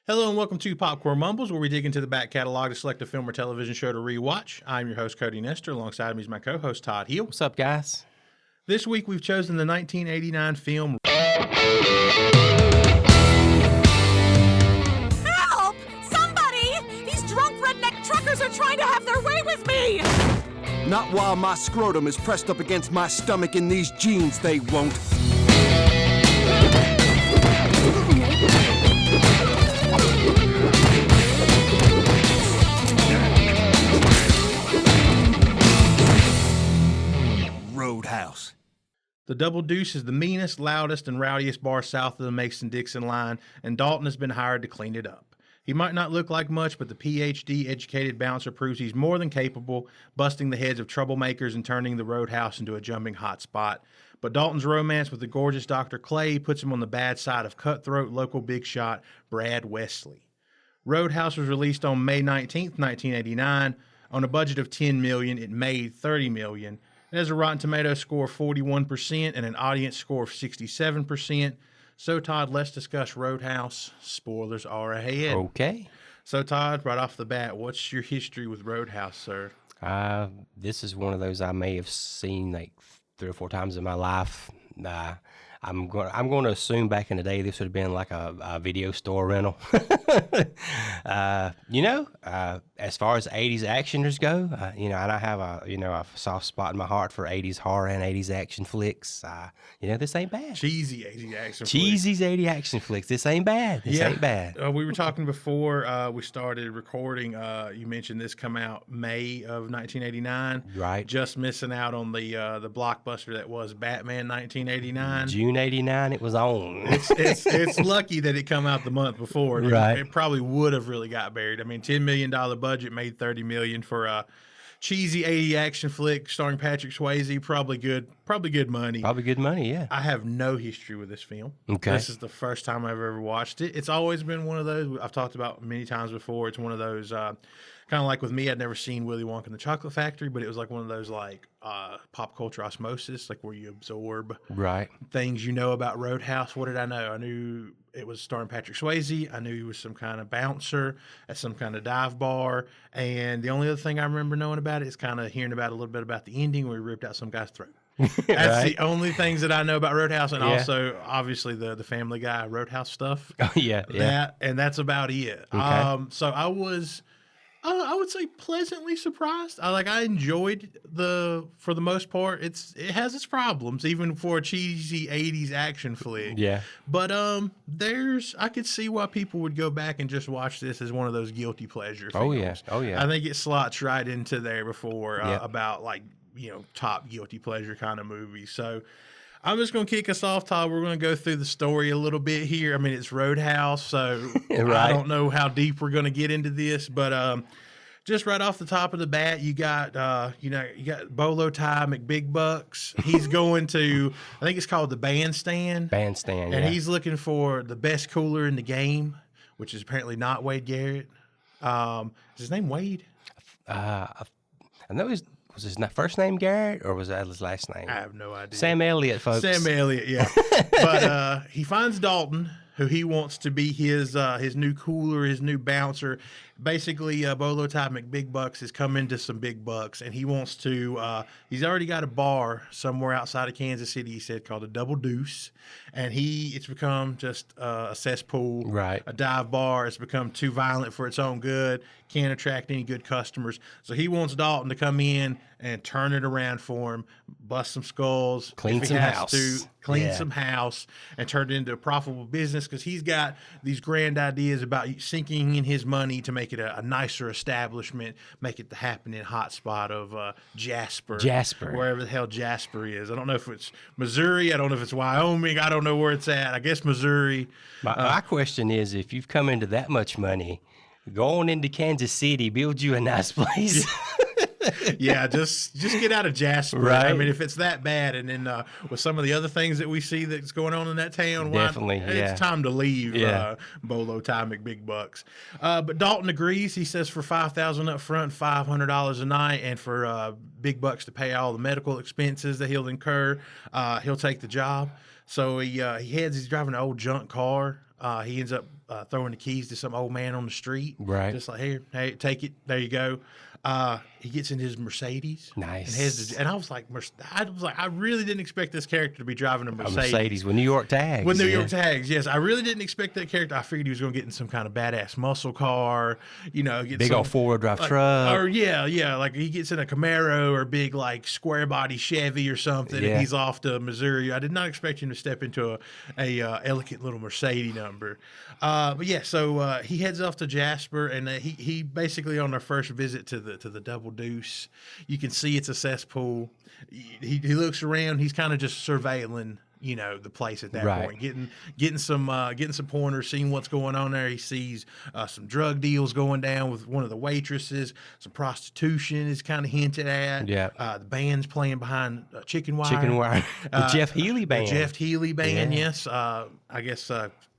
Hello and welcome to Popcorn Mumbles, where we dig into the back catalog to select a film or television show to rewatch. I'm your host, Cody Nestor. Alongside me is my co-host, Todd Heel. What's up, guys? This week we've chosen the 1989 film... Help! Somebody! These drunk redneck truckers are trying to have their way with me! Not while my scrotum is pressed up against my stomach in these jeans, they won't. Roadhouse. The Double Deuce is the meanest, loudest, and rowdiest bar south of the Mason-Dixon line, and Dalton has been hired to clean it up. He might not look like much, but the PhD-educated bouncer proves he's more than capable, busting the heads of troublemakers and turning the Roadhouse into a jumping hot spot. But Dalton's romance with the gorgeous Dr. Clay puts him on the bad side of cutthroat local big shot Brad Wesley. Roadhouse was released on May 19th, 1989. On a budget of $10 million, it made $30 million. It has a Rotten Tomatoes score of 41% and an audience score of 67%. So, Todd, let's discuss Roadhouse. Spoilers are ahead. Okay. So, Todd, right off the bat, what's your history with Roadhouse, sir? This is one of those I may have seen like 3 or 4 times in my life. I'm going to assume back in the day this would have been like a video store rental. As far as 80s actioners go, and I have a soft spot in my heart for 80s horror and 80s action flicks. This ain't bad. Cheesy 80s action Cheesy 80s action flicks. This ain't bad. This ain't bad. We were talking before we started recording. You mentioned this come out May of 1989. Right. Just missing out on the blockbuster that was Batman 1989. June 89, it was on. It's lucky that it come out the month before. Right. It probably would have really got buried. I mean, $10 million budget made $30 million for a cheesy 80 action flick starring Patrick Swayze. Probably good money. Probably good money, yeah. I have no history with this film. Okay. This is the first time I've ever watched it. It's always been one of those I've talked about many times before. It's one of those kind of like with me, I'd never seen Willy Wonka and the Chocolate Factory, but it was like one of those like pop culture osmosis, like where you absorb things you know about Roadhouse. What did I know? I knew it was starring Patrick Swayze. I knew he was some kind of bouncer at some kind of dive bar. And the only other thing I remember knowing about it is kind of hearing about a little bit about the ending where he ripped out some guy's throat. That's the only things that I know about Roadhouse, and also obviously the Family Guy Roadhouse stuff. Oh yeah. That's about it. Okay. So I was, I would say, pleasantly surprised. I enjoyed for the most part. It has its problems, even for a cheesy 80s action flick. Yeah. But I could see why people would go back and just watch this as one of those guilty pleasure films. Oh yeah. I think it slots right into there before about top guilty pleasure kind of movies. So I'm just going to kick us off, Todd. We're going to go through the story a little bit here. I mean, it's Roadhouse, so I don't know how deep we're going to get into this, but just right off the top of the bat, you got Bolo Ty McBigbucks. He's going to, I think it's called the Bandstand. Bandstand, and he's looking for the best cooler in the game, which is apparently not Wade Garrett. Is his name Wade? I know was his first name Garrett, or was that his last name? I have no idea. Sam Elliott, folks. Sam Elliott, yeah. But he finds Dalton, who he wants to be his new cooler, his new bouncer. Basically, Bolo Ty McBigbucks has come into some big bucks, and he wants to. He's already got a bar somewhere outside of Kansas City. He said called the Double Deuce, and it's become just a cesspool, right? A dive bar. It's become too violent for its own good. Can't attract any good customers. So he wants Dalton to come in and turn it around for him, bust some skulls, clean some house, some house, and turn it into a profitable business, because he's got these grand ideas about sinking in his money to make it a nicer establishment, make it the happening hot spot of Jasper, wherever the hell Jasper is. I don't know if it's Missouri. I don't know if it's Wyoming. I don't know where it's at. I guess Missouri. My question is, if you've come into that much money, go on into Kansas City, build you a nice place. Yeah, just get out of Jasper. Right. I mean, if it's that bad, and then with some of the other things that we see that's going on in that town, it's time to leave. Bolo Ty McBigbucks. But Dalton agrees. He says for $5,000 up front, $500 a night, and for big bucks to pay all the medical expenses that he'll incur, he'll take the job. So he heads. He's driving an old junk car. He ends up throwing the keys to some old man on the street. Right. Just like, here, hey, take it. There you go. He gets in his Mercedes. Nice. And I was like, I really didn't expect this character to be driving a A Mercedes. Mercedes with New York tags. With New York tags, yes. I really didn't expect that character. I figured he was going to get in some kind of badass muscle car, get Big old four-wheel drive truck. Or like he gets in a Camaro or big like square body Chevy or something, Yeah. and he's off to Missouri. I did not expect him to step into a elegant little Mercedes number. But yeah, so he heads off to Jasper, and he basically on their first visit to the Double Deuce, you can see it's a cesspool. He looks around. He's kind of just surveilling, the place at that Right. point, getting some pointers, seeing what's going on there. He sees some drug deals going down with one of the waitresses. Some prostitution is kind of hinted at. Yeah. The band's playing behind Chicken Wire. Chicken Wire. The Jeff Healy band. The Jeff Healy band, Yeah. yes. I guess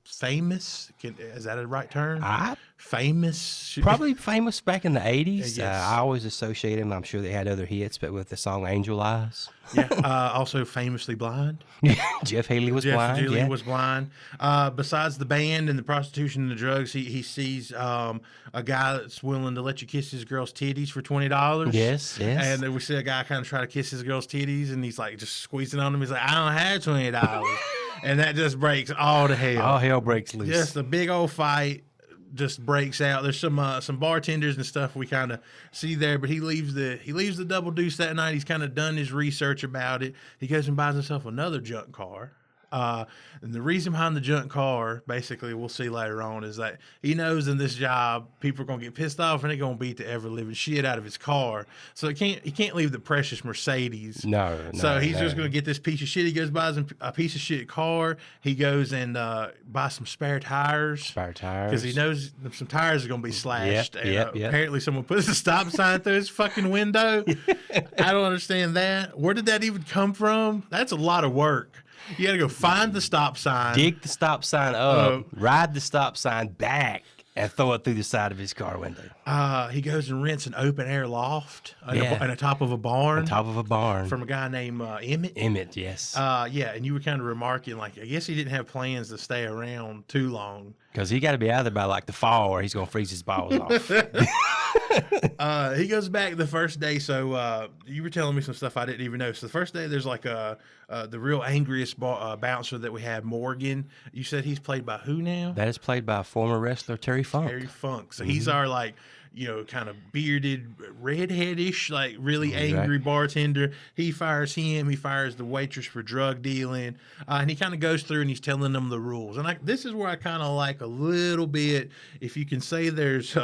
famous. Is that a right term? I Famous. probably famous back in the 80s. Yes. I always associate him. I'm sure they had other hits, but with the song Angel Eyes. Yeah. Also famously blind. Jeff Healy was Jeff blind. Healy Yeah. was blind. Besides the band and the prostitution and the drugs, he sees a guy that's willing to let you kiss his girl's titties for $20. Yes, yes. And then we see a guy kind of try to kiss his girl's titties, and he's like just squeezing on him. He's like, I don't have $20. And that just breaks all to hell. All hell breaks loose. Just a big old fight just breaks out. There's some bartenders and stuff we kind of see there, but he leaves the Double Deuce that night. He's kind of done his research about it. He goes and buys himself another junk car. And the reason behind the junk car, basically, we'll see later on, is that he knows in this job people are gonna get pissed off and they're gonna beat the ever living shit out of his car. So he can't leave the precious Mercedes. No. So he's just gonna get this piece of shit. He goes buys him a piece of shit car. He goes and buys some spare tires. Spare tires. Because he knows some tires are going to be slashed. Yep. Apparently someone puts a stop sign through his fucking window. I don't understand that. Where did that even come from? That's a lot of work. You got to go find the stop sign. Dig the stop sign up, ride the stop sign back, and throw it through the side of his car window. He goes and rents an open air loft on Yeah. top of a barn. On top of a barn. From a guy named Emmett. Emmett, yes. Yeah, and you were kind of remarking, like, I guess he didn't have plans to stay around too long. Because he got to be out there by like the fall or he's going to freeze his balls off. He goes back the first day. So you were telling me some stuff I didn't even know. So the first day, there's like the real angriest bouncer that we have, Morgan. You said he's played by who now? That is played by former wrestler Terry Funk. Terry Funk. So he's our like, kind of bearded, redheadish, like really angry bartender. He fires him. He fires the waitress for drug dealing. And he kind of goes through and he's telling them the rules. And this is where I kind of like a little bit, if you can say there's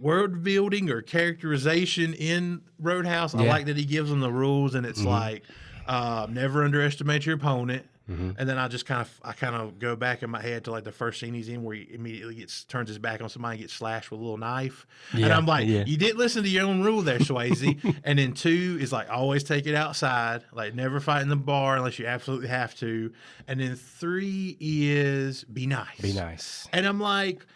word building or characterization in Roadhouse. I like that he gives them the rules, and it's like never underestimate your opponent. And then I kind of go back in my head to like the first scene he's in where he immediately turns his back on somebody and gets slashed with a little knife. And I'm like, you didn't listen to your own rule there, Swayze. And then 2 is like always take it outside, like never fight in the bar unless you absolutely have to. And then 3 is be nice. Be nice. And I'm like,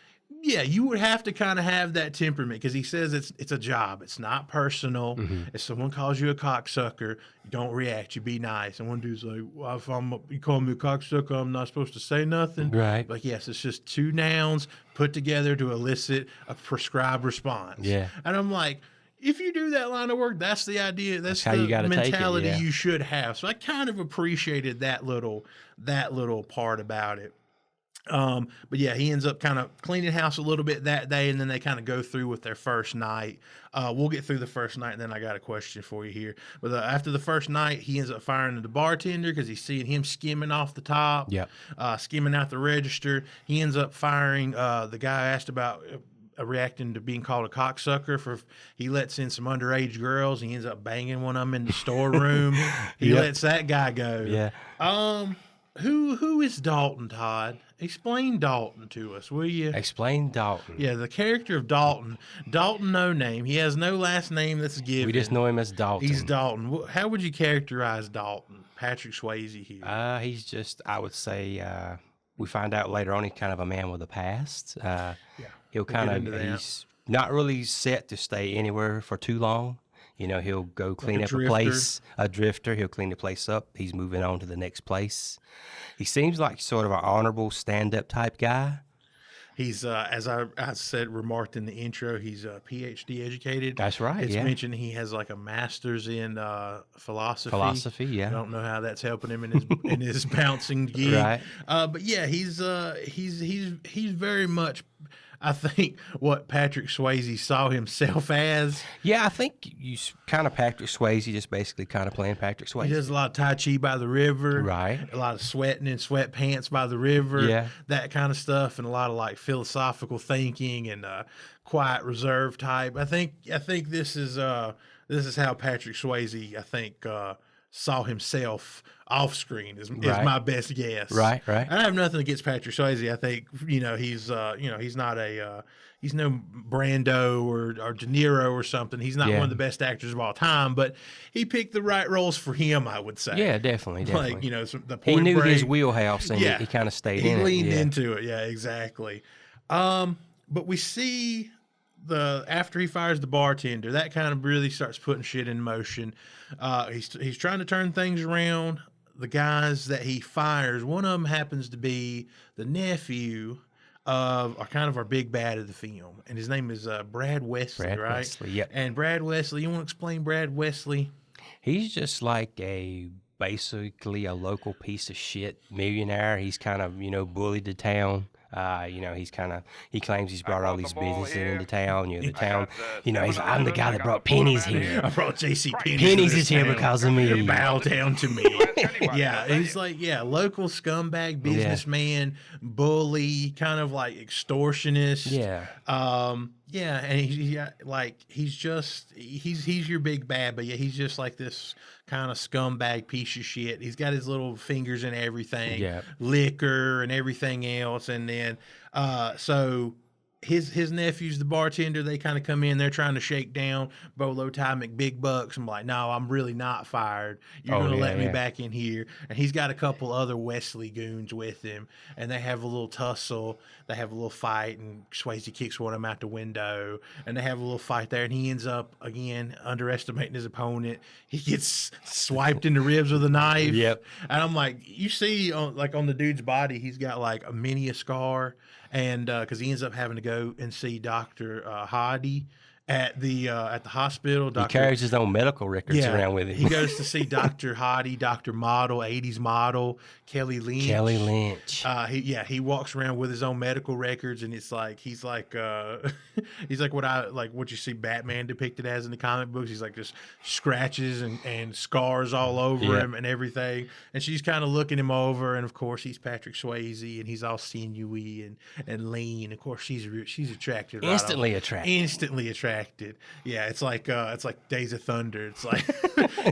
yeah, you would have to kind of have that temperament because he says it's a job. It's not personal. If someone calls you a cocksucker, you don't react. You be nice. And one dude's like, well, if you call me a cocksucker, I'm not supposed to say nothing. Right. Like, yes, it's just 2 nouns put together to elicit a prescribed response. Yeah. And I'm like, if you do that line of work, that's the idea. That's how the you gotta take it, mentality yeah. you should have. So I kind of appreciated that little part about it. But yeah, he ends up kind of cleaning house a little bit that day, and then they kind of go through with their first night. We'll get through the first night, and then I got a question for you here. But after the first night, he ends up firing the bartender because he's seeing him skimming off the top, skimming out the register. He ends up firing the guy I asked about reacting to being called a cocksucker he lets in some underage girls. He ends up banging one of them in the storeroom. He lets that guy go. Yeah. Who is Dalton, Todd? Explain Dalton to us, will you? Explain Dalton. Yeah, the character of Dalton. Dalton, no name. He has no last name that's given. We just know him as Dalton. He's Dalton. How would you characterize Dalton? Patrick Swayze here. He's just, I would say, we find out later on he's kind of a man with a past. He'll he's not really set to stay anywhere for too long. He'll go clean up a place, a drifter. He'll clean the place up. He's moving on to the next place. He seems like sort of an honorable stand-up type guy. He's as I said, remarked in the intro, he's PhD educated. That's right. It's mentioned he has like a master's in philosophy. Philosophy, yeah. I don't know how that's helping him in his bouncing gig. Right. But yeah, he's very much, I think, what Patrick Swayze saw himself as. Yeah, I think you kind of Patrick Swayze, just basically kind of playing Patrick Swayze. He does a lot of Tai Chi by the river. Right. A lot of sweating in sweatpants by the river. Yeah. That kind of stuff, and a lot of like philosophical thinking and quiet reserve type. I think this is how Patrick Swayze, I think, saw himself off screen is my best guess. Right. I have nothing against Patrick Swayze. I think he's not he's no Brando or De Niro or something. He's not one of the best actors of all time, but he picked the right roles for him, I would say. Yeah, definitely. Like the he Point knew Break, his wheelhouse, and he kind of stayed in it. He leaned into it. Yeah, exactly. But we see after he fires the bartender, that kind of really starts putting shit in motion. He's trying to turn things around. The guys that he fires, one of them happens to be the nephew of our big bad of the film, and his name is Brad Wesley, right? Wesley, yep. And Brad Wesley, you want to explain Brad Wesley? He's just like basically a local piece of shit millionaire. He's kind of bullied the town. He claims he's brought all these businesses into town. The town, I'm the guy that brought pennies here. I brought J.C. Pennies is here because of me. Bow down to me. Yeah, he's like, local scumbag businessman, bully, kind of like extortionist. Yeah. And he's your big bad, but he's just like this kind of scumbag piece of shit. He's got his little fingers in everything, liquor and everything else, and then so his nephew's the bartender. They kind of come in. They're trying to shake down Bolo Ty McBig Bucks. I'm like, no, I'm really not fired. You're going to let me back in here. And he's got a couple other Wesley goons with him, and they have a little tussle. They have a little fight, and Swayze kicks one of them out the window, and they have a little fight there, and he ends up, again, underestimating his opponent. He gets swiped in the ribs with a knife. Yep. And I'm like, you see, on the dude's body, he's got like a scar, and because he ends up having to go and see Dr. Hadi at the hospital. He carries his own medical records around with him. He goes to see Dr. Hadi, Dr. Model, 80s model, Kelly Lynch. He walks around with his own medical records, and it's like he's like what you see Batman depicted as in the comic books. He's like just scratches and scars all over him and everything. And she's kind of looking him over, and of course he's Patrick Swayze, and he's all sinewy and lean. Of course she's attracted. Instantly attracted. Yeah, it's like Days of Thunder. It's like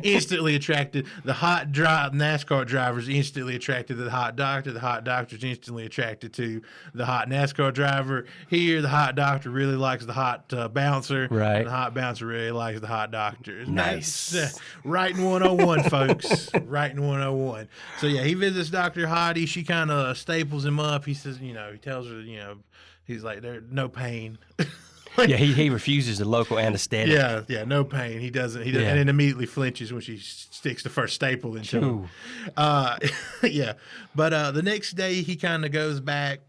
instantly attracted. The hot NASCAR driver's instantly attracted to the hot doctor. The hot doctor's instantly attracted to the hot NASCAR driver. Here, the hot doctor really likes the hot bouncer. Right. And the hot bouncer really likes the hot doctor. Nice. Writing 101, folks. Writing 101. So yeah, he visits Dr. Hadi. She kind of staples him up. He says, he tells her, he's like, there's no pain. He refuses the local anesthetic. Yeah, no pain. He doesn't, and then immediately flinches when she sticks the first staple into him. But the next day he kind of goes back,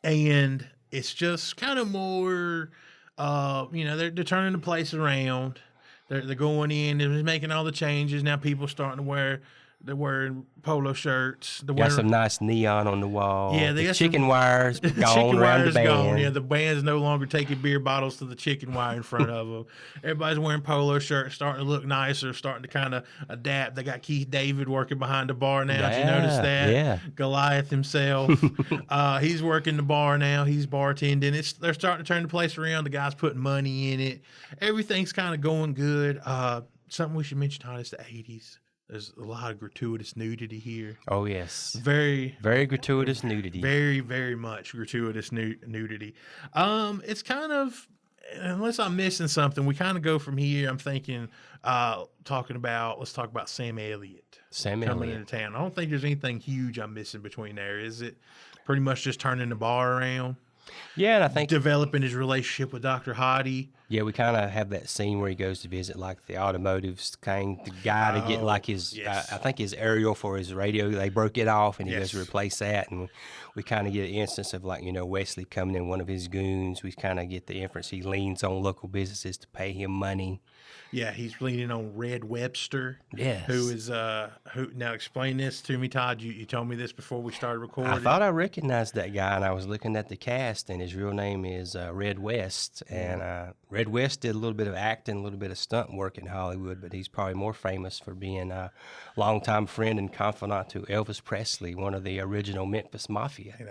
and it's just kind of more, they're turning the place around. They're going in, they're making all the changes. Now people starting to they're wearing polo shirts. Got some nice neon on the wall. Yeah, the chicken wires gone around the band. Gone. Yeah, the band's no longer taking beer bottles to the chicken wire in front of them. Everybody's wearing polo shirts, starting to look nicer, starting to kind of adapt. They got Keith David working behind the bar now. Did you notice that? Yeah. Goliath himself. He's working the bar now. He's bartending. They're starting to turn the place around. The guy's putting money in it. Everything's kind of going good. Something we should mention, Todd, is the 80s. There's a lot of gratuitous nudity here. Oh, yes. Very, very gratuitous nudity. Very, very much gratuitous nudity. It's kind of, unless I'm missing something, we kind of go from here. I'm thinking, let's talk about Sam Elliott. Coming into town. I don't think there's anything huge I'm missing between there. Is it pretty much just turning the bar around? Yeah, and I think developing his relationship with Dr. Hottie. Yeah, we kind of have that scene where he goes to visit like the automotive kind, the guy to get like his, yes. I think his aerial for his radio. They broke it off, and he goes to Yes. replace that. And we kind of get an instance of like Wesley coming in, one of his goons. We kind of get the inference he leans on local businesses to pay him money. Yeah, he's leaning on Red Webster. Yes. Who is who? Now explain this to me, Todd. You told me this before we started recording. I thought I recognized that guy, and I was looking at the cast, and his real name is Red West. And Red West did a little bit of acting, a little bit of stunt work in Hollywood, but he's probably more famous for being a longtime friend and confidant to Elvis Presley, one of the original Memphis Mafia. And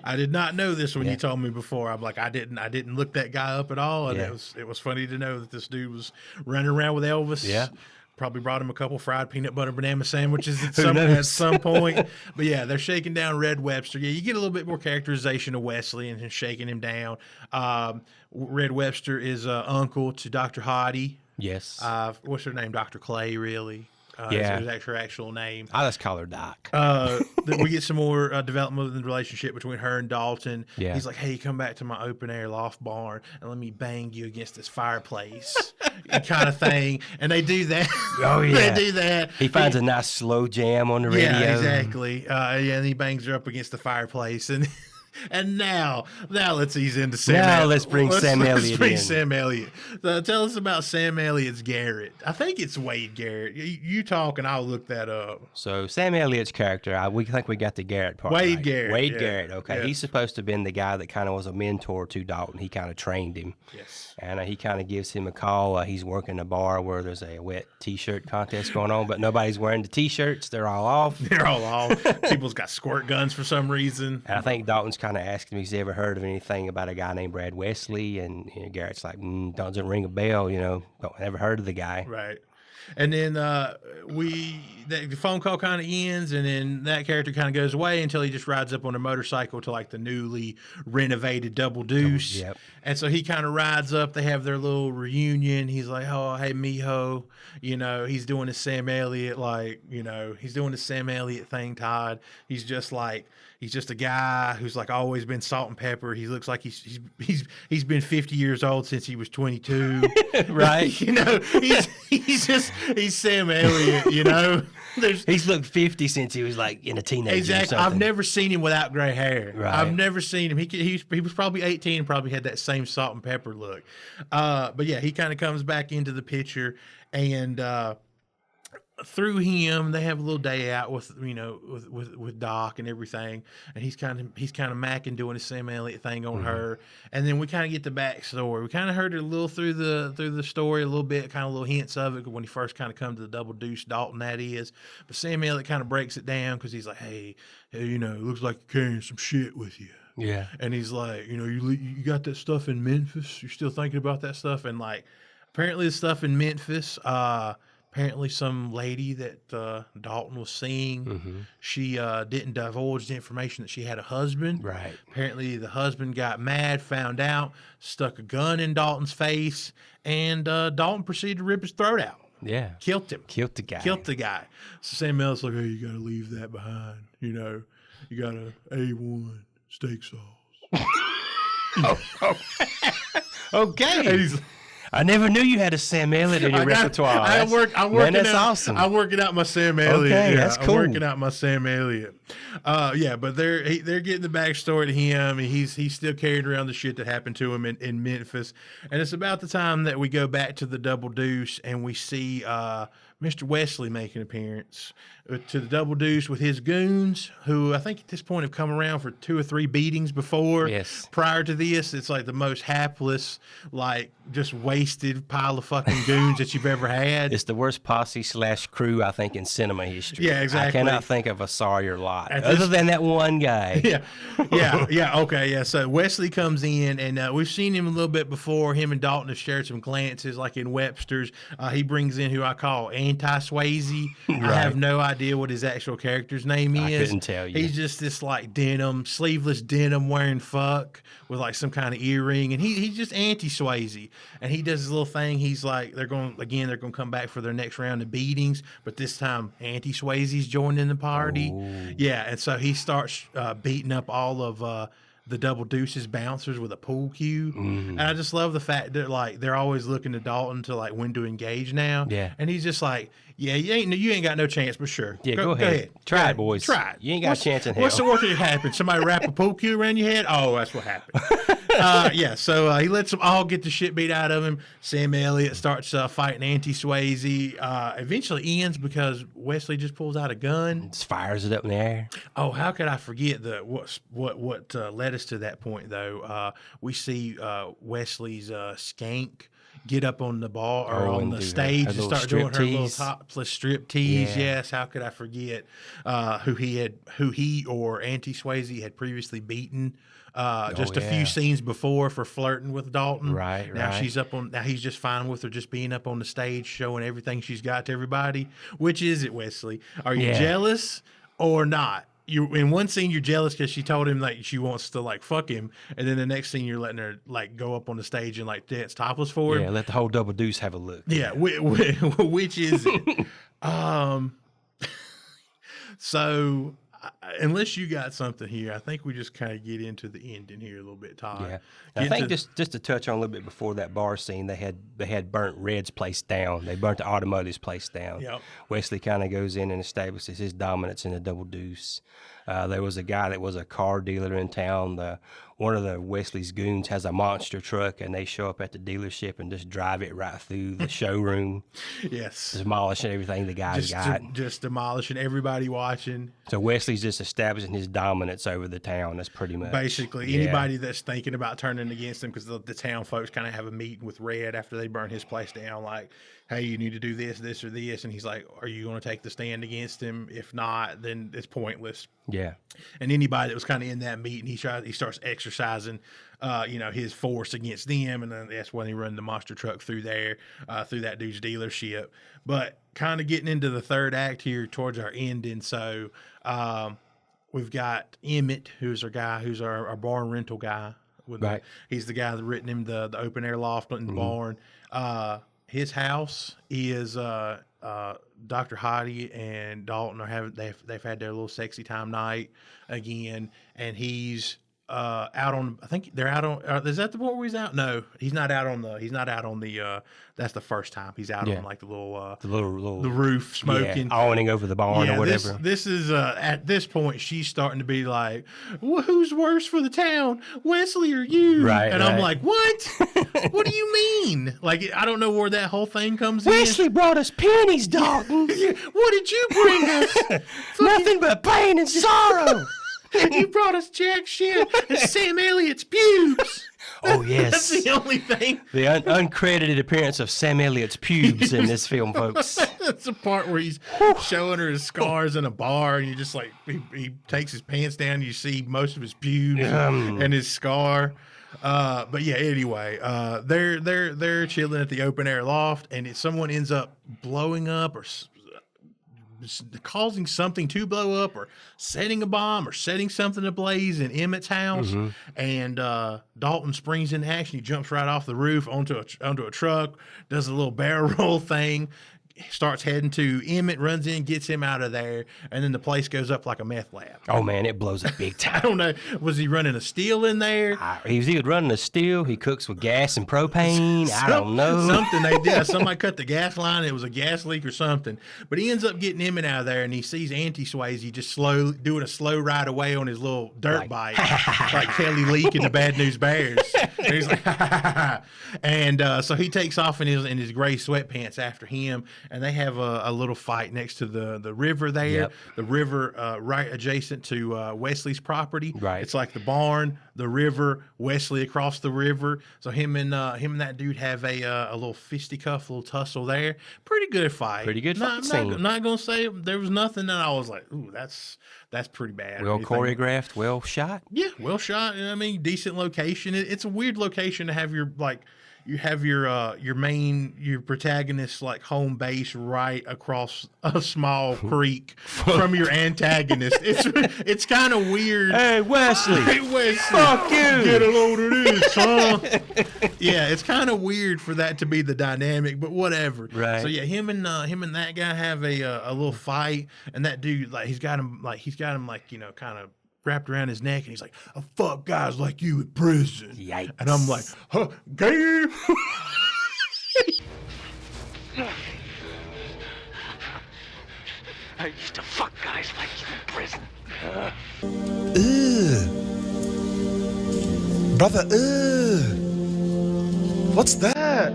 I did not know this when you told me before. I'm like, I didn't look that guy up at all, and it was funny to know that this dude was running around with Elvis. Yeah. Probably brought him a couple fried peanut butter banana sandwiches at some point. But yeah, they're shaking down Red Webster. Yeah, you get a little bit more characterization of Wesley and him shaking him down. Red Webster is uncle to Dr. Hottie. Yes. What's her name? Dr. Clay, really? Yeah. Is her actual name. I just call her Doc. We get some more development in the relationship between her and Dalton. Yeah. He's like, hey, come back to my open air loft barn and let me bang you against this fireplace kind of thing. And they do that. Oh, yeah. They do that. He finds a nice slow jam on the radio. Yeah, exactly. And he bangs her up against the fireplace. And now let's ease into Sam. Now let's bring Sam Elliott Let's bring in. Sam Elliott. Tell us about Sam Elliott's Garrett. I think it's Wade Garrett. You talk and I'll look that up. So Sam Elliott's character, we think we got the Garrett part. Wade right. Garrett, Wade yeah. Garrett. Okay, Yeah. he's supposed to have been the guy that kind of was a mentor to Dalton. He kind of trained him. Yes. And he kind of gives him a call. He's working a bar where there's a wet T-shirt contest going on, but nobody's wearing the T-shirts. They're all off. They're all off. People's got squirt guns for some reason. And I think Dalton's kind of asking him if he's ever heard of anything about a guy named Brad Wesley. And Garrett's like, doesn't ring a bell, don't never heard of the guy. Right. And then the phone call kind of ends, and then that character kind of goes away until he just rides up on a motorcycle to like the newly renovated Double Deuce. Yep. And so he kind of rides up. They have their little reunion. He's like, oh, hey, mijo. He's doing the Sam Elliott, he's doing the Sam Elliott thing, Todd. He's just a guy who's like always been salt and pepper. He looks like he's been 50 years old since he was 22. Right. He's Sam Elliott, He's looked 50 since he was like in a teenager. Exactly. Or something. I've never seen him without gray hair. Right. I've never seen him. He was probably 18, probably had that same salt and pepper look. But yeah, he kind of comes back into the picture, and through him, they have a little day out with Doc and everything, and he's kind of macking doing the Sam Elliott thing on her, and then we kind of get the backstory. We kind of heard it a little through the story a little bit, kind of little hints of it when he first kind of comes to the Double Deuce, Dalton that is, but Sam Elliott kind of breaks it down because he's like, hey, it looks like you're carrying some shit with you. Yeah. And he's like, you got that stuff in Memphis? You're still thinking about that stuff? And like, apparently the stuff in Memphis, apparently some lady that Dalton was seeing, she didn't divulge the information that she had a husband. Right. Apparently the husband got mad, found out, stuck a gun in Dalton's face, and Dalton proceeded to rip his throat out. Yeah. Killed him. Killed the guy. Killed the guy. So Sam Elliott's like, hey, you got to leave that behind. You got a A1 steak sauce. Okay. And he's I never knew you had a Sam Elliott in your repertoire. I'm working that's out, awesome. I'm working out my Sam Elliott. Okay, Yeah, that's cool. I'm working out my Sam Elliott. But they're getting the backstory to him. And he's still carrying around the shit that happened to him in Memphis. And it's about the time that we go back to the Double Deuce and we see Mr. Wesley make an appearance to the Double Deuce with his goons, who I think at this point have come around for 2 or 3 beatings before. Yes. Prior to this, it's like the most hapless, like just wasted pile of fucking goons that you've ever had. It's the worst posse / crew, I think, in cinema history. Yeah, exactly. I cannot think of a sorrier lot, At other this- than that one guy. Yeah. Okay. Yeah. So Wesley comes in, and we've seen him a little bit before. Him and Dalton have shared some glances, like in Webster's. He brings in who I call Anti-Swayze. I have no idea what his actual character's name is. I couldn't tell you. He's just this like sleeveless denim wearing fuck with like some kind of earring, and he's just anti-Swayze. And he does his little thing. He's like, they're going to come back for their next round of beatings, but this time anti-Swayze's joined in the party. Ooh. Yeah, and so he starts beating up all of the Double Deuces bouncers with a pool cue. And I just love the fact that like they're always looking to Dalton to like when to engage now. Yeah. And he's just like, yeah, you ain't got no chance, but sure. Yeah, go ahead. Try it, boys. Try it. You ain't got a chance in hell. What's the worst that happen? Somebody wrap a pool cue around your head? Oh, that's what happened. So he lets them all get the shit beat out of him. Sam Elliott starts fighting Auntie Swayze. Eventually ends because Wesley just pulls out a gun. Just fires it up in the air. Oh, how could I forget what led us to that point though? We see Wesley's skank get up on the bar or on the stage and start doing her little topless strip tease. Yeah. Yes, how could I forget who he or Auntie Swayze had previously beaten just a few scenes before for flirting with Dalton. Right. Now she's up on. Now he's just fine with her just being up on the stage, showing everything she's got to everybody. Which is it, Wesley? Are you jealous or not? You in one scene you're jealous because she told him like she wants to like fuck him, and then the next scene you're letting her like go up on the stage and like dance topless for him. Yeah, let the whole Double Deuce have a look. Yeah, which is it? So unless you got something here, I think we just kind of get into the ending here a little bit, Todd. Yeah, I think just to touch on a little bit before that bar scene, they had burnt Red's place down. They burnt the automotive's place down. Yep. Wesley kind of goes in and establishes his dominance in the Double Deuce. There was a guy that was a car dealer in town. One of the Wesley's goons has a monster truck, and they show up at the dealership and just drive it right through the showroom. Yes. Demolishing everything the guy's got. Just demolishing everybody watching. So Wesley's just establishing his dominance over the town. That's pretty much. Basically, anybody that's thinking about turning against him, because the town folks kind of have a meeting with Red after they burn his place down, like, hey, you need to do this, this, or this. And he's like, are you going to take the stand against him? If not, then it's pointless. Yeah. And anybody that was kind of in that meeting, he starts exercising, his force against them. And then that's when he run the monster truck through there, through that dude's dealership. But kind of getting into the third act here towards our ending. So we've got Emmett, who's our guy, who's our barn rental guy. Right. He's the guy that written him the open air loft in the barn. His house is Dr. Hottie and Dalton are they've had their little sexy time night again, and he's out on. I think they're out on. Is that the point where he's out? No, he's not out on the. He's not out on the. That's the first time he's out on like the roof smoking, awning over the barn or whatever. This is at this point she's starting to be like, well, who's worse for the town, Wesley or you? Right. And I'm like, what? What do you mean? Like, I don't know where that whole thing comes in. Wesley brought us pennies, Dalton. What did you bring us? Nothing but pain and sorrow. You brought us jack shit and Sam Elliott's pubes. Oh, yes. That's the only thing. The uncredited appearance of Sam Elliott's pubes in this film, folks. That's the part where he's showing her his scars in a bar, and you just like, he takes his pants down, and you see most of his pubes and his scar. But yeah, anyway, they're chilling at the open air loft, and someone ends up blowing up or causing something to blow up or setting a bomb or setting something ablaze in Emmett's house. And Dalton springs into action. He jumps right off the roof onto a truck, does a little barrel roll thing, starts heading to Emmett, runs in, gets him out of there, and then the place goes up like a meth lab. Oh, man, it blows up big time. I don't know. Was he running a steel in there? He was either running a steel, he cooks with gas and propane, I don't know. Something they did. Somebody cut the gas line, it was a gas leak or something. But he ends up getting Emmett out of there, and he sees Auntie Swayze just doing a slow ride away on his little dirt bike, like Kelly Leak in the Bad News Bears. And he's like, and so he takes off in his gray sweatpants after him, and they have a little fight next to the river there. Yep. The river right adjacent to Wesley's property. Right. It's like the barn, the river, Wesley across the river. So him and that dude have a little fisticuff, little tussle there. Pretty good fight. Pretty good fight scene. I'm not gonna say there was nothing that I was like, ooh, that's pretty bad. Well choreographed, well shot. Yeah, well shot. I mean, decent location. It's a weird location to have your protagonist's like home base right across a small creek from your antagonist. It's kind of weird. Hey Wesley, fuck you. Get a load of this, huh? Yeah, it's kind of weird for that to be the dynamic, but whatever. Right. So yeah, him and that guy have a little fight, and that dude he's got him kind of wrapped around his neck, and he's like, I fuck guys like you in prison. Yikes. And I'm like, huh, gay. I used to fuck guys like you in prison. Brother, what's that?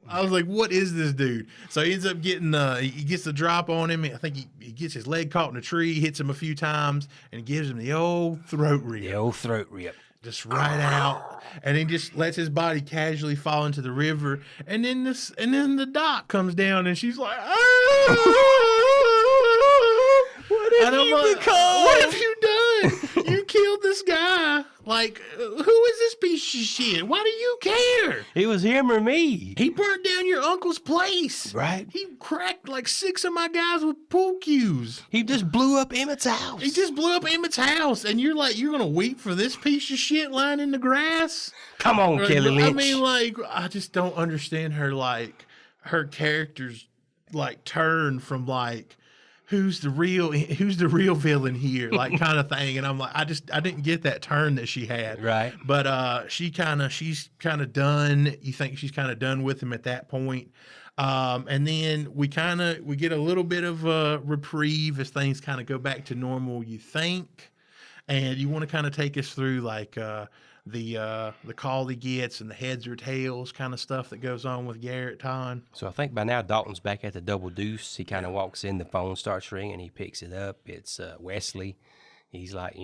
I was like, what is this dude? So he ends up getting, he gets the drop on him. I think he gets his leg caught in a tree, hits him a few times, and gives him the old throat rip. The old throat rip. Just right out. And he just lets his body casually fall into the river. And then the doc comes down, and she's like, what have you become? What have you done? You killed this guy. Like, who is this piece of shit? Why do you care? It was him or me. He burnt down your uncle's place. Right. He cracked like 6 of my guys with pool cues. He just blew up Emmett's house. He just blew up Emmett's house. And you're like, you're going to weep for this piece of shit lying in the grass? Come on, Kelly Lynch. I mean, like, I just don't understand her, like, her character's, like, turn from, like, who's the real villain here, like, kind of thing. And I'm like, I didn't get that turn that she had. Right. But she's kind of done. You think she's kind of done with him at that point. And then we get a little bit of a reprieve as things kind of go back to normal, you think. And you want to kind of take us through, like, the call he gets and the heads or tails kind of stuff that goes on with Garrett Ton. So I think by now Dalton's back at the Double Deuce. He kind of walks in, the phone starts ringing, he picks it up. It's Wesley. He's like,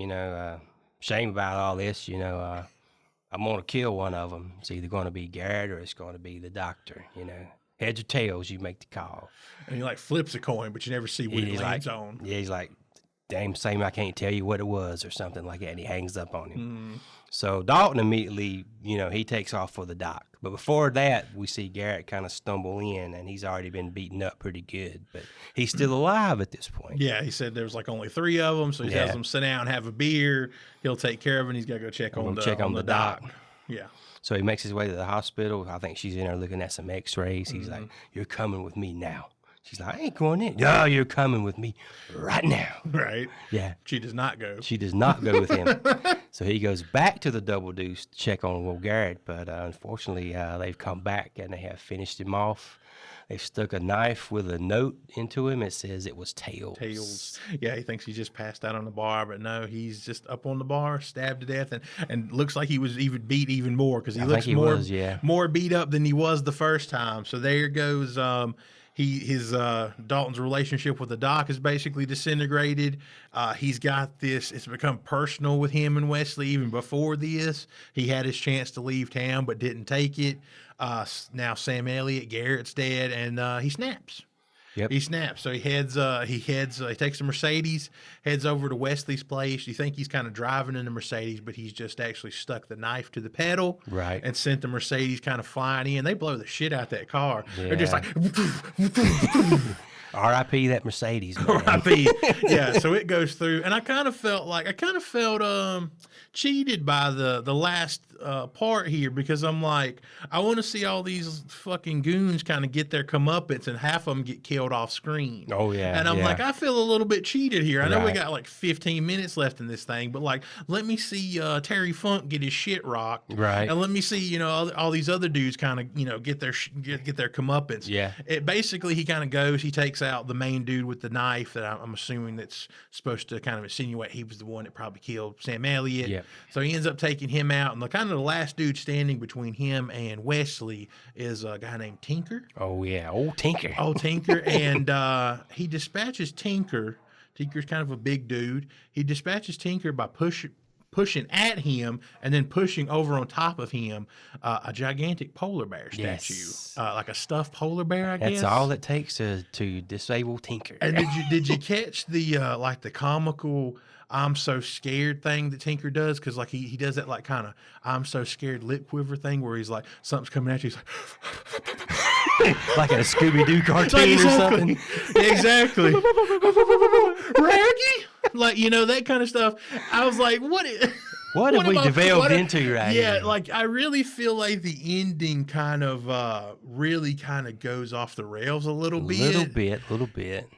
shame about all this, I'm going to kill one of them. It's either going to be Garrett or it's going to be the doctor, Heads or tails, you make the call. And he, like, flips a coin, but you never see what it lands like, on. Yeah, he's like, damn shame I can't tell you what it was or something like that, and he hangs up on him. So Dalton immediately, he takes off for the dock. But before that, we see Garrett kind of stumble in, and he's already been beaten up pretty good. But he's still alive at this point. Yeah, he said there was, like, only 3 of them, so he tells them sit down, have a beer. He'll take care of it, and he's got to go check on the dock. Yeah. So he makes his way to the hospital. I think she's in there looking at some x-rays. He's like, you're coming with me now. She's like, I ain't going in. No, you're coming with me right now. Right. Yeah. She does not go. She does not go with him. So he goes back to the Double Deuce to check on Will Garrett, but unfortunately they've come back and they have finished him off. They've stuck a knife with a note into him. It says it was Tails. Tails. Yeah, he thinks he just passed out on the bar, but no, he's just up on the bar, stabbed to death, and looks like he was even beat even more because he looks more beat up than he was the first time. So there goes Dalton's relationship with the doc is basically disintegrated. He's got this, it's become personal with him and Wesley. Even before this, he had his chance to leave town, but didn't take it. Now Sam Elliott, Garrett's dead, and he snaps. Yep. He snaps. So he takes the Mercedes, heads over to Wesley's place. You think he's kind of driving in the Mercedes, but he's just actually stuck the knife to the pedal. Right. And sent the Mercedes kind of flying in. They blow the shit out that car. Yeah. They're just like, R.I.P. that Mercedes, man. R.I.P. Yeah. So it goes through, and I kind of felt cheated by the last part here, because I'm like, I want to see all these fucking goons kind of get their comeuppance, and half of them get killed off screen. Oh yeah. And I'm like, I feel a little bit cheated here. I know we Right. got like 15 minutes left in this thing, but like, let me see Terry Funk get his shit rocked. Right. And let me see, all these other dudes kind of, get their comeuppance. Yeah. It basically, he kind of goes, he takes out the main dude with the knife that I'm assuming that's supposed to kind of insinuate he was the one that probably killed Sam Elliott. Yep. So he ends up taking him out, and the last dude standing between him and Wesley is a guy named Tinker. Oh yeah, old Tinker. Oh, Tinker. And he dispatches Tinker. Tinker's kind of a big dude. He dispatches Tinker by pushing at him and then pushing over on top of him a gigantic polar bear statue. Yes. Like a stuffed polar bear, I guess. That's all it takes to disable Tinker. And did you catch the the comical I'm so scared thing that Tinker does? Because like he does that like kind of I'm so scared lip quiver thing where he's like, something's coming at you. He's like, Like a Scooby-Doo cartoon or something. Exactly. Raggy? Like, that kind of stuff. I was like, what What have we developed into right here? Yeah, like I really feel like the ending kind of really kind of goes off the rails a little bit. Little bit.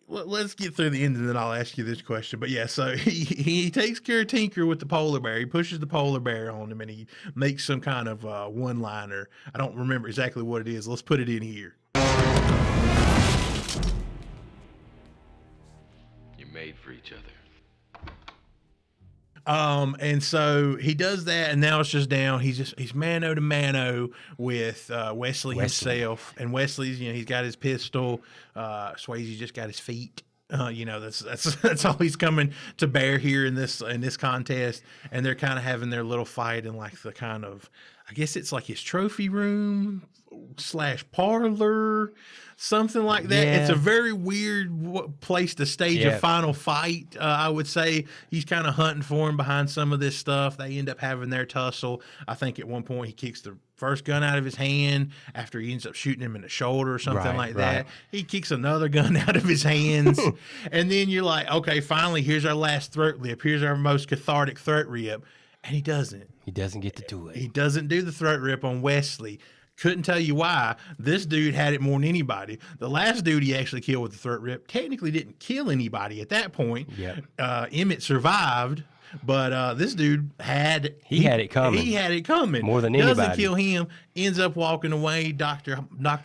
let's get through the end and then I'll ask you this question. But yeah, so he takes care of Tinker with the polar bear. He pushes the polar bear on him and he makes some kind of one-liner. I don't remember exactly what it is. Let's put it in here. You're made for each other. And so he does that, and now it's just down. He's mano to mano with Wesley himself, and Wesley's he's got his pistol. Swayze just got his feet. That's all he's coming to bear here in this contest, and they're kind of having their little fight in like the kind of, I guess it's like his trophy room / parlor, something like that. Yeah. It's a very weird place to stage a final fight. I would say he's kind of hunting for him behind some of this stuff. They end up having their tussle. I think at one point he kicks the first gun out of his hand after he ends up shooting him in the shoulder or something like that. He kicks another gun out of his hands. And then you're like, okay, finally, here's our last throat rip. Here's our most cathartic throat rip. And he doesn't. He doesn't get to do it. He doesn't do the throat rip on Wesley. Couldn't tell you why. This dude had it more than anybody. The last dude he actually killed with the throat rip technically didn't kill anybody at that point. Yep. Emmett survived, but this dude had it coming. He had it coming more than anybody. Doesn't kill him. Ends up walking away. Doctor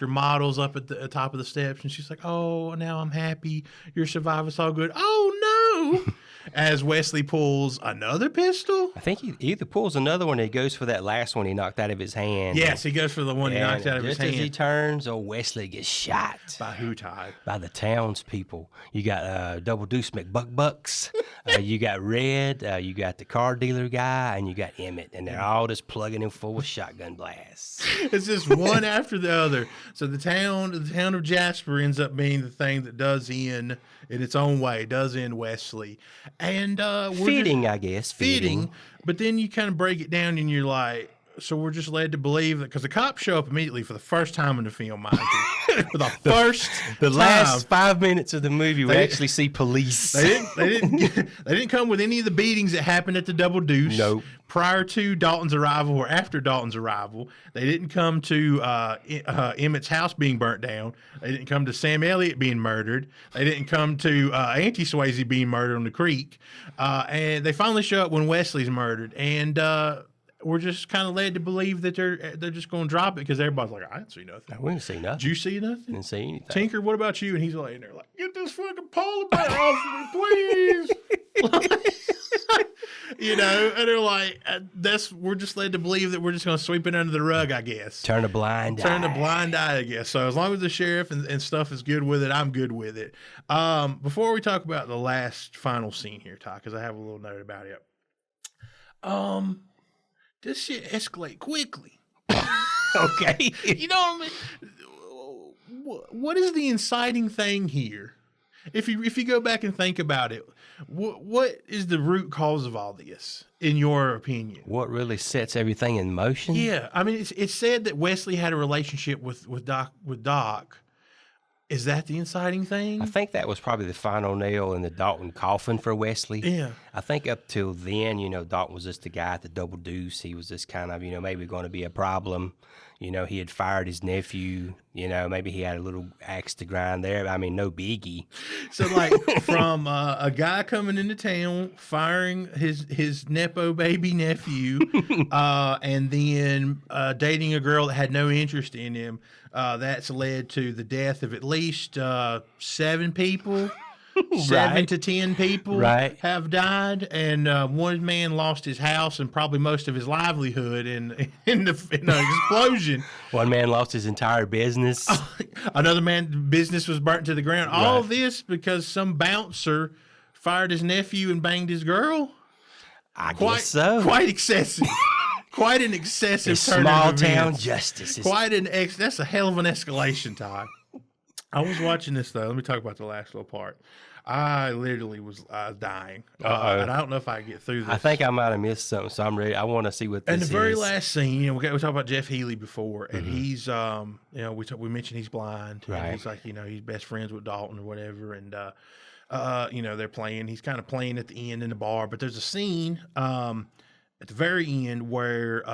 models up at the top of the steps, and she's like, "Oh, now I'm happy. You're surviving. It's all good." Oh no. As Wesley pulls another pistol. I think he either pulls another one or he goes for that last one he knocked out of his hand. Yes, he goes for the one he knocked out of his hand. Just as he turns, Wesley gets shot. By who, Ty? By the townspeople. You got Double Deuce McBuckbucks, you got Red, you got the car dealer guy, and you got Emmett. And they're all just plugging him full with shotgun blasts. It's just one after the other. So the town of Jasper ends up being the thing that does end in its own way, does end Wesley. And fitting, I guess. Fitting. But then you kind of break it down and you're like, so we're just led to believe that because the cops show up immediately for the first time in the film, mind you. For the last 5 minutes of the movie, we actually see police. They didn't come with any of the beatings that happened at the Double Deuce. Nope. Prior to Dalton's arrival or after Dalton's arrival. They didn't come to Emmett's house being burnt down. They didn't come to Sam Elliott being murdered. They didn't come to Auntie Swayze being murdered on the creek. And they finally show up when Wesley's murdered. And we're just kind of led to believe that they're just going to drop it because everybody's like, I didn't see nothing. We didn't see nothing. Did you see nothing? Didn't see anything. Tinker, what about you? And he's laying there like, get this fucking polar bear off me, please. And they're like, we're just led to believe that we're just going to sweep it under the rug, I guess. Turn a blind eye, I guess. So as long as the sheriff and stuff is good with it, I'm good with it. Before we talk about the last final scene here, Ty, because I have a little note about it. This shit escalate quickly. Okay. You know what I mean? What is the inciting thing here? If you go back and think about it, what is the root cause of all this, in your opinion? What really sets everything in motion? Yeah, I mean, it's said that Wesley had a relationship with Doc. Is that the inciting thing? I think that was probably the final nail in the Dalton coffin for Wesley. Yeah. I think up till then, Dalton was just the guy at the Double Deuce. He was just kind of, maybe going to be a problem. He had fired his nephew. Maybe he had a little axe to grind there. I mean, no biggie. So, like, from a guy coming into town, firing his Nepo baby nephew, and then dating a girl that had no interest in him, that's led to the death of at least 7 people. 7 to 10 people have died, and one man lost his house and probably most of his livelihood in an explosion. One man lost his entire business. Another man's business was burnt to the ground. Right. All this because some bouncer fired his nephew and banged his girl. I guess so. Quite excessive. Quite an excessive turn small of town events. Justice. That's a hell of an escalation, Todd. I was watching this, though. Let me talk about the last little part. I literally was dying. And I don't know if I can get through this. I think I might have missed something, so I'm ready. I want to see what this is. And the very last scene, we talked about Jeff Healy before, and he's, we mentioned he's blind. Right. And he's like, he's best friends with Dalton or whatever, and, they're playing. He's kind of playing at the end in the bar, but there's a scene at the very end where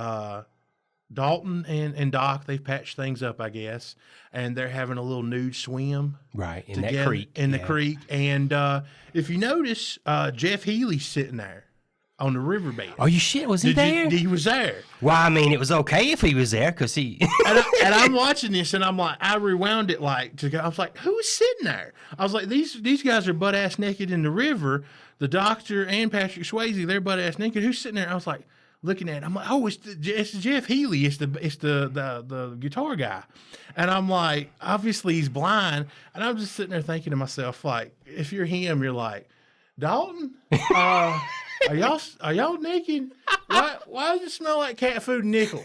Dalton and Doc, they've patched things up, I guess, and they're having a little nude swim. Right, in together, that creek. In the creek. And if you notice, Jeff Healy's sitting there on the riverbed. Oh, you shit, was he there? He was there. Well, I mean, it was okay if he was there because he... and I'm watching this, and I'm like, I rewound it I was like, who is sitting there? I was like, these guys are butt-ass naked in the river. The Doctor and Patrick Swayze, they're butt-ass naked. Who's sitting there? I was like, looking at it. I'm like, oh, it's Jeff Healy. It's the guitar guy. And I'm like, obviously he's blind. And I'm just sitting there thinking to myself, like, if you're him, you're like, Dalton, are y'all naked? Why does it smell like cat food and nickels?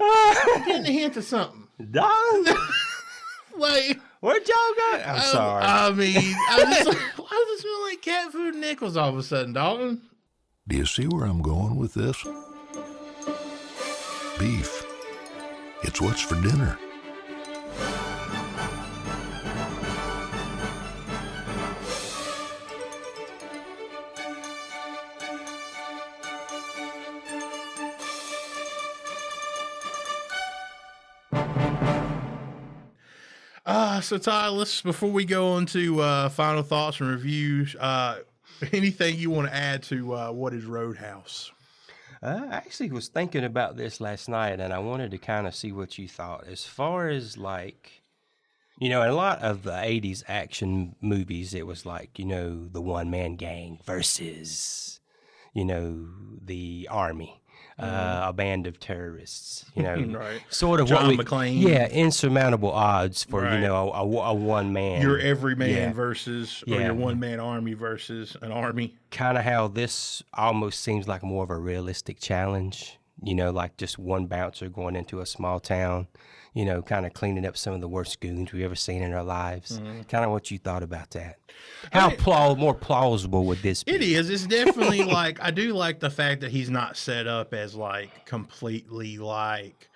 I'm getting a hint of something. Dalton? Like, Where'd y'all go? I'm sorry. I mean, I just like, why does it smell like cat food and nickels all of a sudden, Dalton? Do you see where I'm going with this? Beef. It's what's for dinner. So Ty, before we go on to final thoughts and reviews, anything you want to add to what is Roadhouse? I actually was thinking about this last night, and I wanted to kind of see what you thought. As far as, like, in a lot of the 80s action movies, it was like, the one-man gang versus, the army. A band of terrorists, Right. Sort of John McClane. Yeah, insurmountable odds for, Right. A one man. Your everyman Yeah. versus, or Yeah. your one-man army versus an army. Kind of how this almost seems like more of a realistic challenge, like just one bouncer going into a small town, kind of cleaning up some of the worst goons we've ever seen in our lives. Kind of what you thought about that. How more plausible would this be? It is. It's definitely like, I do like the fact that he's not set up as like completely like,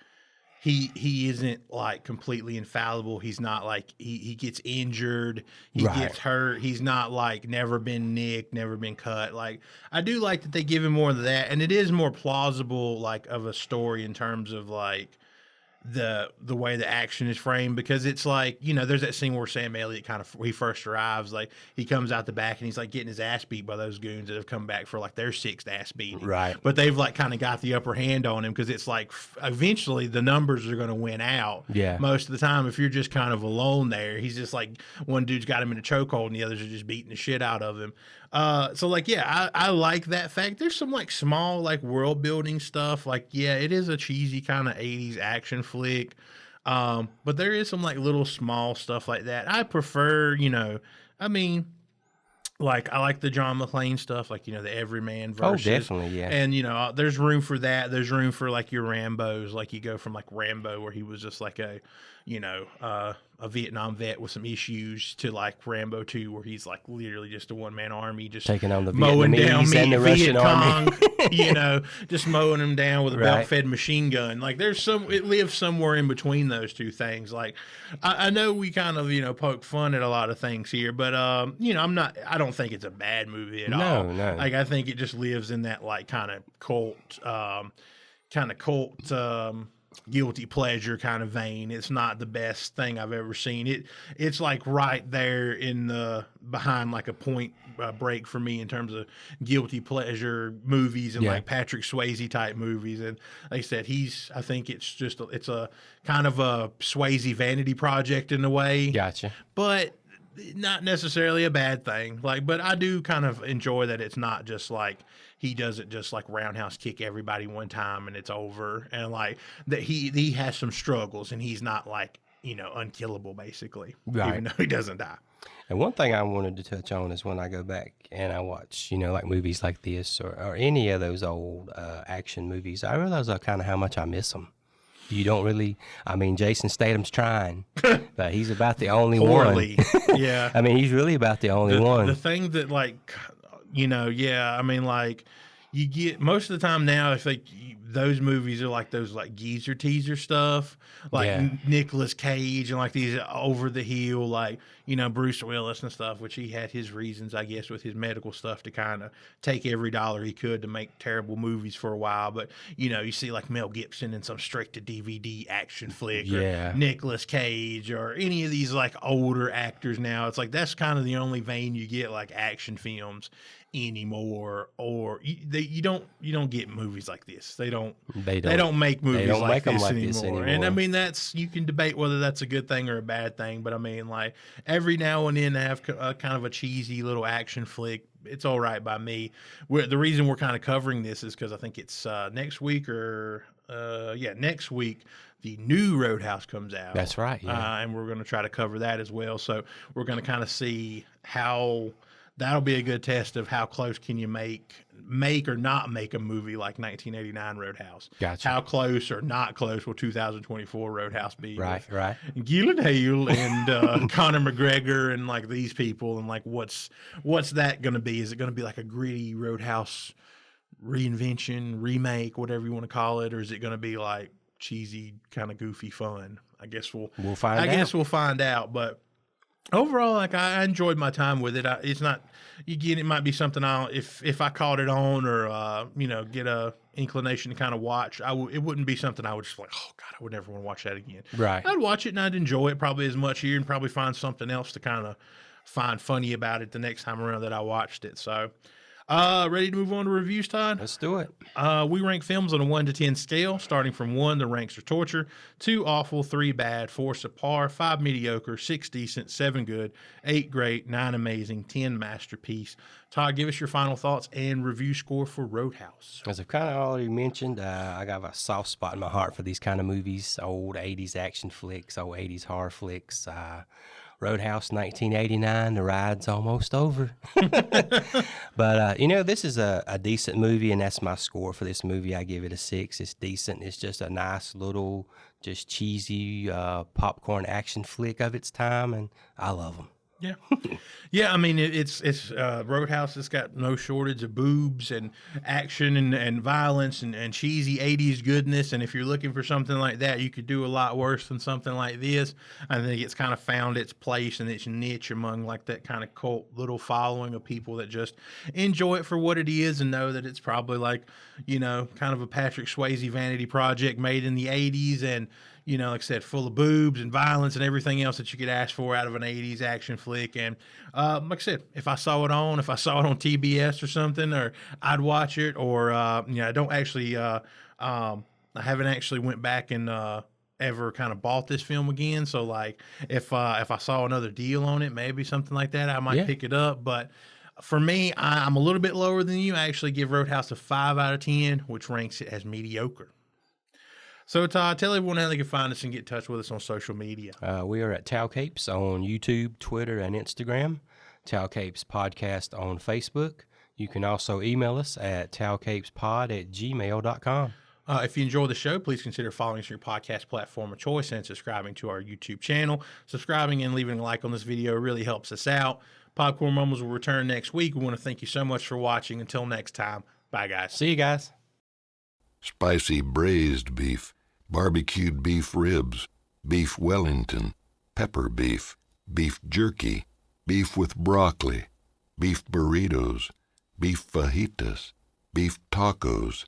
he isn't like completely infallible. He's not like, he gets injured, he Right. gets hurt. He's not like never been nicked, never been cut. Like, I do like that they give him more of that. And it is more plausible, like, of a story in terms of like, the way the action is framed, because it's like, there's that scene where Sam Elliott he first arrives, like he comes out the back and he's like getting his ass beat by those goons that have come back for like their sixth ass beating. Right. But they've like kind of got the upper hand on him, because it's like eventually the numbers are going to win out. Yeah. Most of the time, if you're just kind of alone there, he's just like, one dude's got him in a chokehold and the others are just beating the shit out of him. So like, yeah, I like that fact. There's some like small like world building stuff. Like, yeah, it is a cheesy kind of 80s action flick. But there is some like little small stuff like that. I prefer, I mean, like I like the John McClane stuff, like, the everyman versus. Oh, definitely, yeah. And, there's room for that. There's room for like your Rambos. Like you go from like Rambo, where he was just like a Vietnam vet with some issues, to like Rambo 2, where he's like literally just a one-man army, just Taking on the mowing down Vietnamese and the Russian army. just mowing them down with a Right. belt-fed machine gun. Like it lives somewhere in between those two things. Like I know we kind of, poke fun at a lot of things here, but I don't think it's a bad movie at all. No. Like I think it just lives in that like kind of cult guilty pleasure kind of vein. It's not the best thing I've ever seen. It's like right there in the behind like a point break for me in terms of guilty pleasure movies and like Patrick Swayze type movies. And like I said, I think it's a kind of a Swayze vanity project in a way. Gotcha. But not necessarily a bad thing. Like, but I do kind of enjoy that it's not just like he doesn't just like roundhouse kick everybody one time and it's over, and like that he has some struggles and he's not like, unkillable basically, Right. even though he doesn't die. And one thing I wanted to touch on is when I go back and I watch, like movies like this or any of those old action movies, I realize kind of how much I miss them. You don't really, I mean, Jason Statham's trying, but he's about the only Poorly. one. Yeah. I mean, he's really about the only one. The thing that like, I mean, like you get most of the time now, if like those movies are like those like geezer teaser stuff, like Yeah. Nicolas Cage and like these over the hill, like, Bruce Willis and stuff, which he had his reasons, I guess, with his medical stuff to kind of take every dollar he could to make terrible movies for a while. But, you see like Mel Gibson in some straight-to-DVD action flick, or Nicolas Cage, or any of these like older actors now. It's like that's kind of the only vein you get like action films anymore, or you don't get movies like this. They don't make movies like this anymore. And I mean, you can debate whether that's a good thing or a bad thing, but I mean, like every now and then they have kind of a cheesy little action flick. It's all right by me. The reason we're kind of covering this is because I think it's next week next week the new Roadhouse comes out. That's right. Yeah. And we're going to try to cover that as well. So we're going to kind of see how that'll be a good test of how close can you make or not make a movie like 1989 Roadhouse. Gotcha. How close or not close will 2024 Roadhouse be? Right. Gyllenhaal and Conor McGregor and like these people, and like what's that going to be? Is it going to be like a gritty Roadhouse reinvention, remake, whatever you want to call it, or is it going to be like cheesy, kind of goofy fun? I guess we'll find out. I guess we'll find out, but overall, like I enjoyed my time with it. It's not, it might be something if I caught it on or get a inclination to kind of watch. It wouldn't be something I would just like, oh God, I would never want to watch that again. Right. I'd watch it and I'd enjoy it probably as much here, and probably find something else to kind of find funny about it the next time around that I watched it. So. Ready to move on to reviews, Todd? Let's do it. We rank films on a 1 to 10 scale. Starting from 1, the ranks are torture, 2 awful, 3 bad, 4 subpar, 5 mediocre, 6 decent, 7 good, 8 great, 9 amazing, 10 masterpiece. Todd, give us your final thoughts and review score for Roadhouse. As I've kind of already mentioned, I got a soft spot in my heart for these kind of movies, old 80s action flicks, old 80s horror flicks. Roadhouse 1989, the ride's almost over. But, this is a decent movie, and that's my score for this movie. I give it a 6. It's decent. It's just a nice little, just cheesy popcorn action flick of its time, and I love them. Yeah. Yeah, I mean, it's Roadhouse. It's got no shortage of boobs and action and violence and cheesy 80s goodness. And if you're looking for something like that, you could do a lot worse than something like this. I think it's kind of found its place and its niche among like that kind of cult little following of people that just enjoy it for what it is and know that it's probably like, kind of a Patrick Swayze vanity project made in the 80s and, like I said, full of boobs and violence and everything else that you could ask for out of an 80s action flick. And like I said, if I saw it on TBS or something, or I'd watch it, or, I don't actually, I haven't actually went back and ever kind of bought this film again. So like if I saw another deal on it, maybe something like that, I might pick it up. But for me, I'm a little bit lower than you. I actually give Roadhouse a 5 out of 10, which ranks it as mediocre. So, Todd, tell everyone how they can find us and get in touch with us on social media. We are at Towel Capes on YouTube, Twitter, and Instagram. Towel Capes Podcast on Facebook. You can also email us at towelcapespod@gmail.com. If you enjoy the show, please consider following us on your podcast platform of choice and subscribing to our YouTube channel. Subscribing and leaving a like on this video really helps us out. Popcorn Mumbles will return next week. We want to thank you so much for watching. Until next time, bye, guys. See you guys. Spicy braised beef, barbecued beef ribs, beef Wellington, pepper beef, beef jerky, beef with broccoli, beef burritos, beef fajitas, beef tacos,